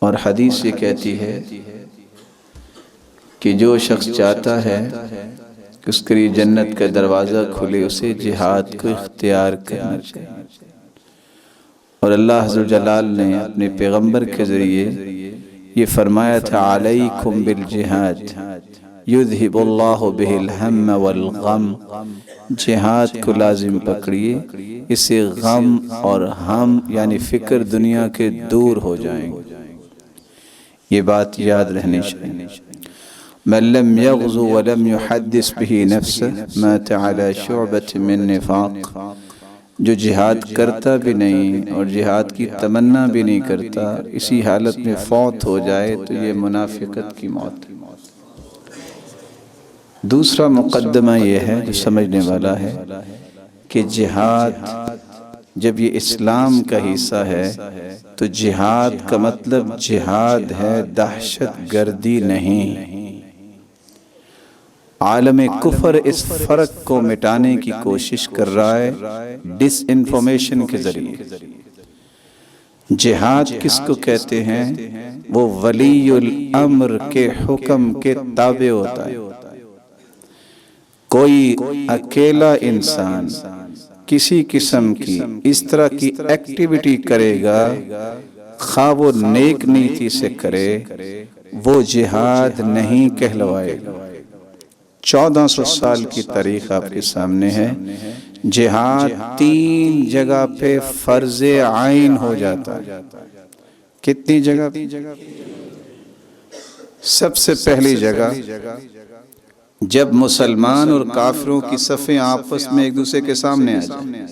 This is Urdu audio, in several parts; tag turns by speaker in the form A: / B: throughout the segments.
A: اور حدیث یہ کہتی ہے کہ جو شخص چاہتا ہے کہ اس کے لیے جنت کا دروازہ کھلے، اسے جہاد کو اختیار کرنا چاہیے۔ اور اللہ عز و جلال نے اپنے پیغمبر کے ذریعے یہ فرمایا تھا، علیکم بالجہاد یذہب اللہ بہ الہم والغم، جہاد کو لازم پکڑیے، اس سے غم اور ہم یعنی فکر دنیا کے دور ہو جائیں گے۔ یہ بات یاد رہنی چاہیے۔ من لم يغزو ولم يحدث به نفسه مات على شعبة من نفاق، جو جہاد کرتا بھی نہیں اور جہاد کی تمنا بھی نہیں کرتا، اسی حالت میں فوت ہو جائے تو یہ منافقت کی موت۔ دوسرا مقدمہ یہ ہے جو سمجھنے والا ہے کہ جہاد جب یہ اسلام کا حصہ ہے تو جہاد کا مطلب جہاد ہے، دہشت گردی نہیں۔ عالم کفر اس فرق کو مٹانے کی کوشش کر رہا ہے ڈس انفارمیشن کے ذریعے۔ جہاد کس کو کہتے ہیں؟ وہ ولی الامر کے حکم کے تابع ہوتا ہے۔ کوئی اکیلا انسان کسی قسم کی اس طرح کی ایکٹیویٹی کرے گا، خواہ وہ نیک نیتی سے کرے، وہ جہاد نہیں کہلوائے گا۔ 1400 سال کی تاریخ آپ کے سامنے ہے۔ جہاد 3 جگہ پہ فرض عین ہو جاتا ہے۔ کتنی جگہ؟ سب سے پہلی جگہ جب مسلمان اور کافروں کی صفیں آپس میں ایک دوسرے کے سامنے آ جائیں۔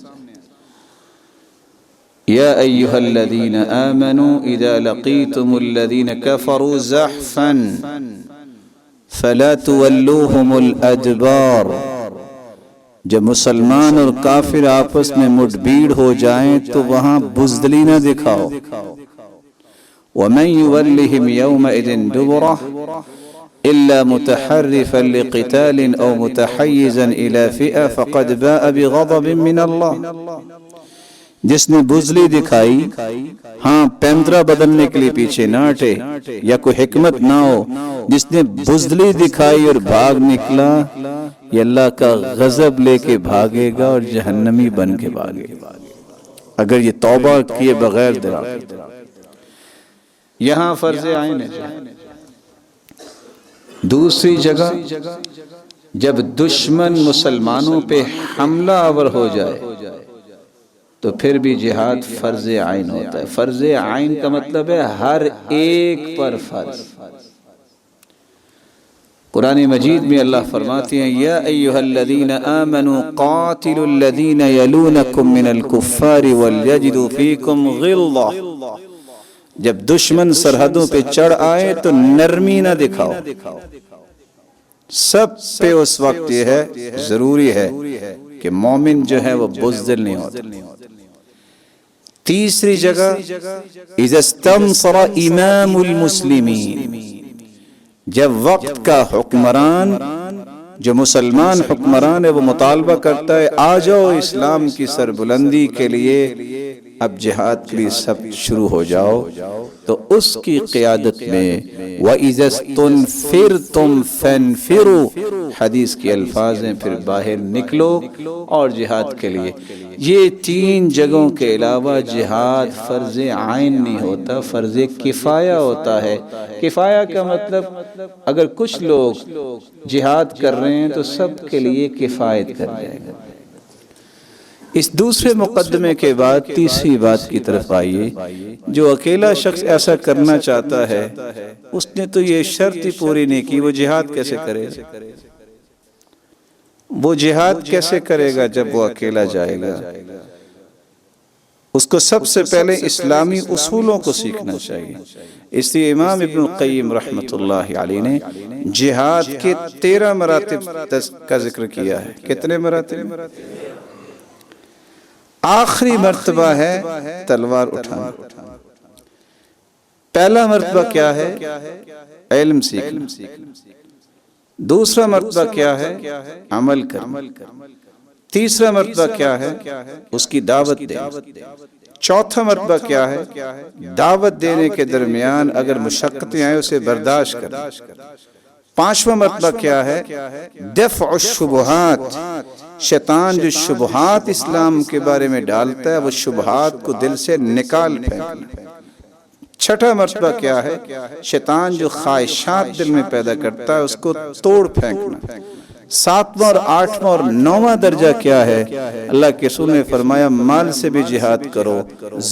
A: یا ایہا الذین آمنوا اذا لقیتم الذین کفروا زحفا فلا تولوہم الادبار، جب مسلمان اور کافر آپس میں مڈبھیڑ ہو جائیں تو وہاں بزدلی نہ دکھاؤ۔ ومن یولہم یومئذ دبرہ إلا متحرفا لقتال أو متحيزا إلى فئة فقد باء بغضب من الله، جس نے بزدلی دکھائی، ہاں پیمترا بدلنے کے لیے پیچھے نہ ہٹے یا کوئی حکمت نہ ہو، جس نے بزدلی دکھائی اور بھاگ نکلا، یہ اللہ کا غضب لے کے بھاگے گا اور جہنمی بن کے بھاگے گا اگر یہ توبہ کیے بغیر درا۔ یہاں فرض عین ہے۔ دوسری جگہ جب دشمن مسلمانوں پہ حملہ آور ہو جائے تو پھر بھی جہاد فرض عین ہوتا ہے۔ فرض عین کا مطلب ہے ہر ایک پر فرض۔ قرآن مجید میں اللہ فرماتے ہیں، یا ایہا الذین آمنوا قاتلوا الذین یلونکم من الکفار ولیجدوا فیکم غلظہ، جب دشمن سرحدوں پہ چڑھ آئے تو نرمی نہ دکھاؤ۔ سب پہ اس وقت یہ ہے، ضروری ہے کہ مومن جو ہے وہ بزدل نہیں ہوتا۔ تیسری جگہ اذا استنصر امام المسلمین، جب وقت کا حکمران جو مسلمان حکمران ہے وہ مطالبہ کرتا ہے آ جاؤ اسلام کی سربلندی کے لیے، اب جہاد کے لیے سب شروع ہو جاؤ، تو اس کی قیادت میں وَإِذَا اسْتُنْفِرْتُمْ فَانْفِرُوا، حدیث کے الفاظ ہیں پھر باہر نکلو اور جہاد کے لیے۔ یہ 3 جگہوں کے علاوہ جہاد فرض عین نہیں ہوتا، فرض کفایہ ہوتا ہے۔ کفایہ کا مطلب اگر کچھ لوگ جہاد کر رہے ہیں تو سب کے لیے کفایت کر جائے گا۔ اس دوسرے مقدمے کے بعد تیسری بات کی طرف آئیے۔ جو اکیلا شخص ایسا کرنا چاہتا ہے اس نے تو یہ شرط ہی پوری نہیں کی، وہ جہاد کیسے کرے گا؟ وہ جہاد کیسے کرے گا جب وہ اکیلا جائے گا؟ اس کو سب سے پہلے اسلامی اصولوں کو سیکھنا چاہیے۔ اس لیے امام ابن القیم رحمۃ اللہ علیہ نے جہاد کے 13 مراتب کا ذکر کیا ہے۔ کتنے مراتب؟ آخری مرتبہ ہے تلوار اٹھانا۔ پہلا مرتبہ کیا ہے؟ علم سیکھنا۔ دوسرا مرتبہ کیا ہے؟ عمل کرنا۔ تیسرا مرتبہ کیا ہے؟ اس کی دعوت دینا۔ چوتھا مرتبہ کیا ہے؟ دعوت دینے کے درمیان اگر مشقتیں آئیں اسے برداشت کرنا۔ پانچواں مرتبہ کیا ہے؟ دفع الشبہات، شیطان جو شبہات اسلام کے بارے میں ڈالتا ہے وہ شبہات کو دل سے نکال پھینکنا۔ چھٹا مرتبہ کیا ہے؟ شیطان جو خواہشات دل میں پیدا کرتا ہے اس کو توڑ پھینکنا۔ ساتواں اور آٹھواں اور نوواں درجہ کیا ہے؟ اللہ کے رسول نے فرمایا مال سے بھی جہاد کرو،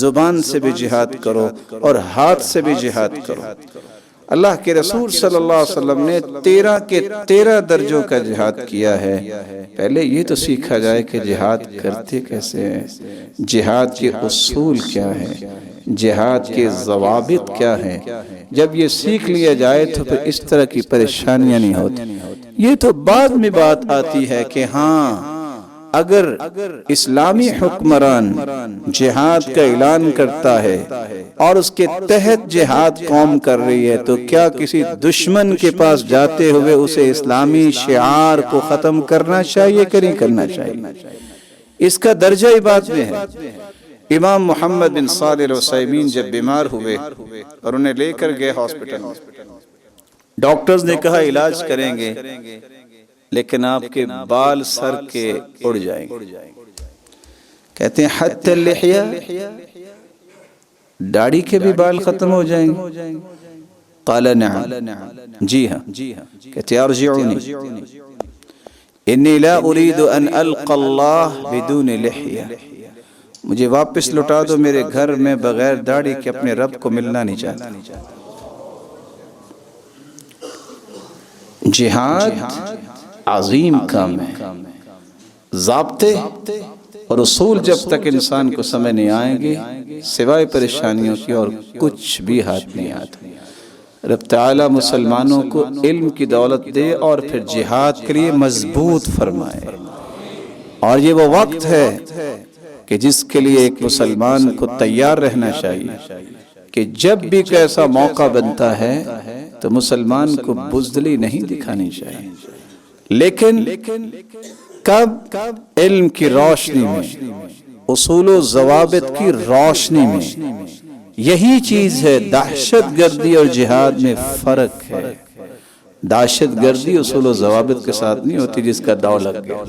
A: زبان سے بھی جہاد کرو اور ہاتھ سے بھی جہاد کرو۔ اللہ کے رسول صلی اللہ علیہ وسلم نے 13 کے 13 درجوں کا جہاد کیا ہے۔ پہلے یہ تو سیکھا جائے کہ جہاد کرتے کیسے ہیں، جہاد کے اصول کیا ہیں، جہاد کے ضوابط کیا ہیں۔ جب یہ سیکھ لیا جائے تو پھر اس طرح کی پریشانیاں نہیں ہوتی۔ یہ تو بعد میں بات آتی ہے کہ ہاں اگر اسلامی حکمران جہاد کا اعلان کرتا ہے اور اس کے تحت جہاد قوم کر رہی ہے تو کیا کسی دشمن کے پاس جاتے ہوئے اسے اسلامی شعار کو ختم کرنا چاہیے کہ نہیں کرنا چاہیے؟ اس کا درجہ ہی بات میں ہے۔ امام محمد بن صالح العثیمین جب بیمار ہوئے اور انہیں لے کر گئے ہاسپٹل میں، ڈاکٹرز نے کہا علاج کریں گے لیکن آپ کے بال سر کے اڑ جائیں گے۔ کہتے ہیں حتی اللحیہ، داڑھی کے بھی بال ختم ہو جائیں گے؟ قال نعم، جی ہاں۔ کہتے ہیں ارجعونی انی لا اريد ان القى اللہ بدون لحیہ، مجھے واپس لوٹا دو میرے گھر میں بغیر داڑھی کے، اپنے رب کو ملنا نہیں چاہتا۔ جہاد عظیم کام ہے، ضابطے اور اصول جب تک انسان کو سمجھ نہیں آئیں گے سوائے پریشانیوں کی اور کچھ بھی ہاتھ نہیں آتا۔ رب تعالیٰ مسلمانوں کو علم کی دولت دے اور پھر جہاد کے لیے مضبوط فرمائے۔ اور یہ وہ وقت ہے کہ جس کے لیے ایک مسلمان کو تیار رہنا چاہیے کہ جب بھی ایسا موقع بنتا ہے تو مسلمان کو بزدلی نہیں دکھانی چاہیے، لیکن کب؟ علم کی روشنی میں، اصول و ضوابط کی روشنی میں۔ یہی چیز ہے، دہشت گردی اور جہاد میں فرق ہے۔ دہشت گردی اصول و ضوابط کے ساتھ نہیں ہوتی جس کا داؤ لگ گیا،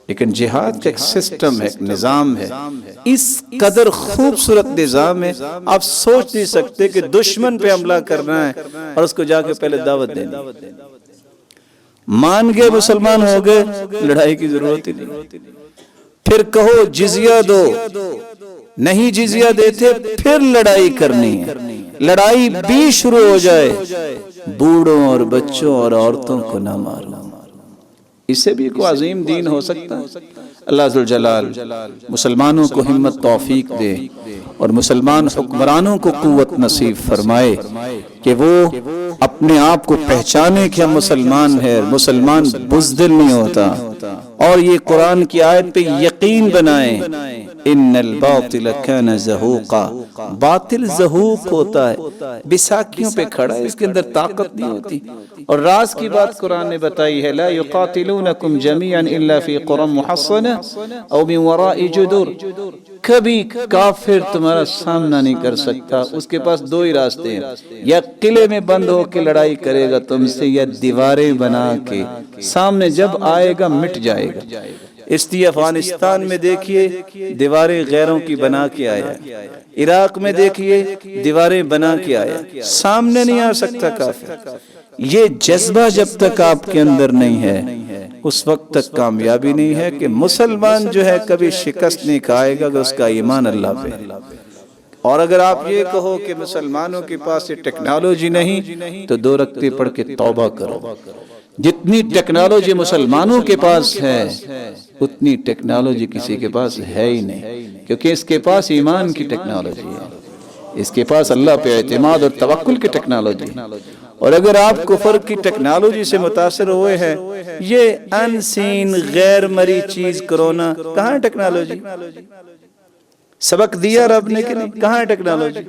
A: لیکن جہاد کا ایک سسٹم ہے، ایک نظام ہے، اس قدر خوبصورت نظام ہے آپ سوچ نہیں سکتے کہ دشمن پہ حملہ کرنا ہے اور اس کو جا کے پہلے دعوت دینی۔ مان گئے مسلمان ہو گئے، لڑائی کی ضرورت ہی نہیں۔ پھر کہو جزیہ دو، نہیں جزیہ دیتے پھر لڑائی کرنی ہے، لڑائی بھی شروع ہو جائے، بوڑھوں اور بچوں اور عورتوں کو نہ مارو۔ اس سے بھی کوئی عظیم دین ہو سکتا ہے؟ اللہ ذوالجلال مسلمانوں کو ہمت توفیق دے اور مسلمان حکمرانوں کو قوت نصیب فرمائے کہ وہ اپنے آپ کو پہچانے کہ ہم مسلمان ہیں، مسلمان بزدل نہیں ہوتا، اور یہ قرآن کی آیت پہ یقین بنائیں ان الباطل کان زہوقا، باطل زہوق ہوتا ہے، بساکیوں پہ کھڑا ہے، اس کے اندر طاقت نہیں ہوتی۔ اور راز کی بات قرآن نے بتائی ہے، لا یقاتلونکم جمیعا الا فی قرى محصنہ او من وراء جدور، کبھی کافر تمہارا سامنا نہیں کر سکتا، اس کے پاس دو ہی راستے ہیں، یا قلعے میں بند ہو کے لڑائی کرے گا تم سے، یا دیواریں بنا کے، سامنے جب آئے گا مٹ جائے گا۔ اس لیے افغانستان میں دیکھیے دیواریں غیروں کی بنا کے آیا، عراق میں دیکھیے دیواریں بنا کے آیا، سامنے نہیں آ سکتا کافر۔ یہ جذبہ جب تک آپ کے اندر نہیں ہے اس وقت تک کامیابی نہیں ہے کہ مسلمان جو ہے کبھی شکست نہیں کھائے گا کہ اس کا ایمان اللہ پہ۔ اور اگر آپ یہ کہو کہ مسلمانوں کے پاس یہ ٹیکنالوجی نہیں تو 2 رکعتیں پڑھ کے توبہ کرو۔ جتنی ٹیکنالوجی مسلمانوں کے پاس ہے اتنی ٹیکنالوجی کسی کے پاس ہے ہی نہیں، کیونکہ اس کے پاس ایمان کی ٹیکنالوجی ہے، اس کے پاس اللہ پہ اعتماد اور توکل کی ٹیکنالوجی۔ اور اگر آپ کفر کی ٹیکنالوجی سے متاثر ہوئے ہیں، یہ ان سین غیر مری چیز کرونا، کہاں ٹیکنالوجی؟ سبق دیا رب نے کہ نہیں؟ کہاں ٹیکنالوجی؟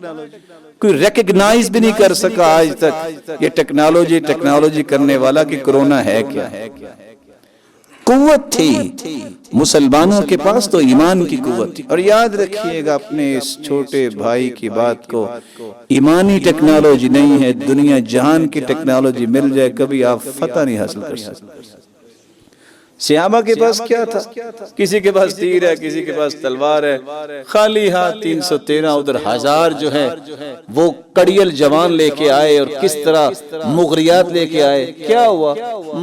A: کوئی ریکگنائز بھی نہیں کر سکا آج تک یہ ٹیکنالوجی کرنے والا کہ کرونا ہے کیا۔ قوت تھی، مسلمانوں کے پاس تو ایمان کی قوت تھی۔ اور یاد رکھیے گا اپنے اس چھوٹے بھائی کی بات کو، ایمانی ٹیکنالوجی نہیں ہے، دنیا جہان کی ٹیکنالوجی مل جائے کبھی آپ فتح نہیں حاصل کر سکتے۔ صحابہ کے پاس کیا تھا؟ کسی کے پاس تیر ہے، کسی کے پاس تلوار ہے، خالی ہاتھ 313 ادھر 1000 جو ہے وہ کڑیل جوان لے کے آئے، اور کس طرح مغریات لے کے آئے۔ کیا ہوا؟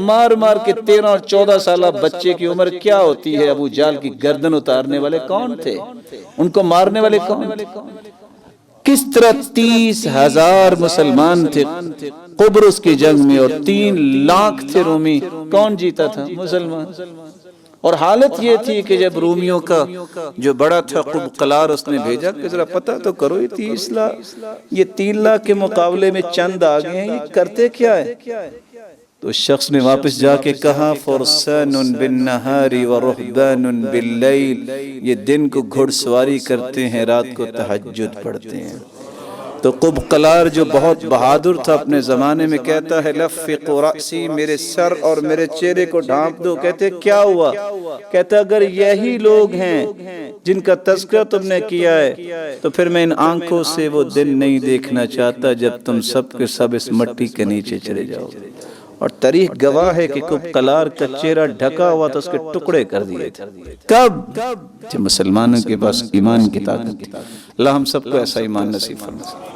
A: مار مار کے 13 اور 14 سالہ بچے کی عمر کیا ہوتی ہے؟ ابو جہل کی گردن اتارنے والے کون تھے؟ ان کو مارنے والے کون تھے؟ کس طرح 30,000 مسلمان تھے قبرص کی جنگ میں، اور 3 لاکھ تھے رومی۔ کون جیتا تھا؟ مسلمان۔ اور حالت یہ تھی کہ جب رومیوں کا جو بڑا تھا قبقلار، اس نے بھیجا کہ ذرا پتہ تو کرو، یہ 30 لاکھ، یہ 3 لاکھ کے مقابلے میں چند آگے ہیں، یہ کرتے کیا ہے؟ تو اس شخص نے واپس جا کے کہا فرسان بالنہار ورہبان باللیل، یہ دن کو گھڑ سواری کرتے ہیں، رات کو تہجد پڑھتے ہیں۔ تو قبقلار جو بہت بہادر تھا اپنے زمانے میں، کہتا ہے لفق رأسی، میرے سر اور میرے چہرے کو ڈھانپ دو۔ کہتے کیا ہوا؟ کہتا اگر یہی لوگ ہیں جن کا تذکرہ تم نے کیا ہے تو پھر میں ان آنکھوں سے وہ دن نہیں دیکھنا چاہتا جب تم سب کے سب اس مٹی کے نیچے چلے جاؤ۔ اور تاریخ گواہ ہے کہ قبقلار کا چہرہ ڈھکا ہوا تھا، اس کے ٹکڑے کر دیے تھے۔ کب؟ جب مسلمانوں کے پاس ایمان کی طاقت تھی۔ اللہ ہم سب کو ایسا ایمان نصیب فرمائے۔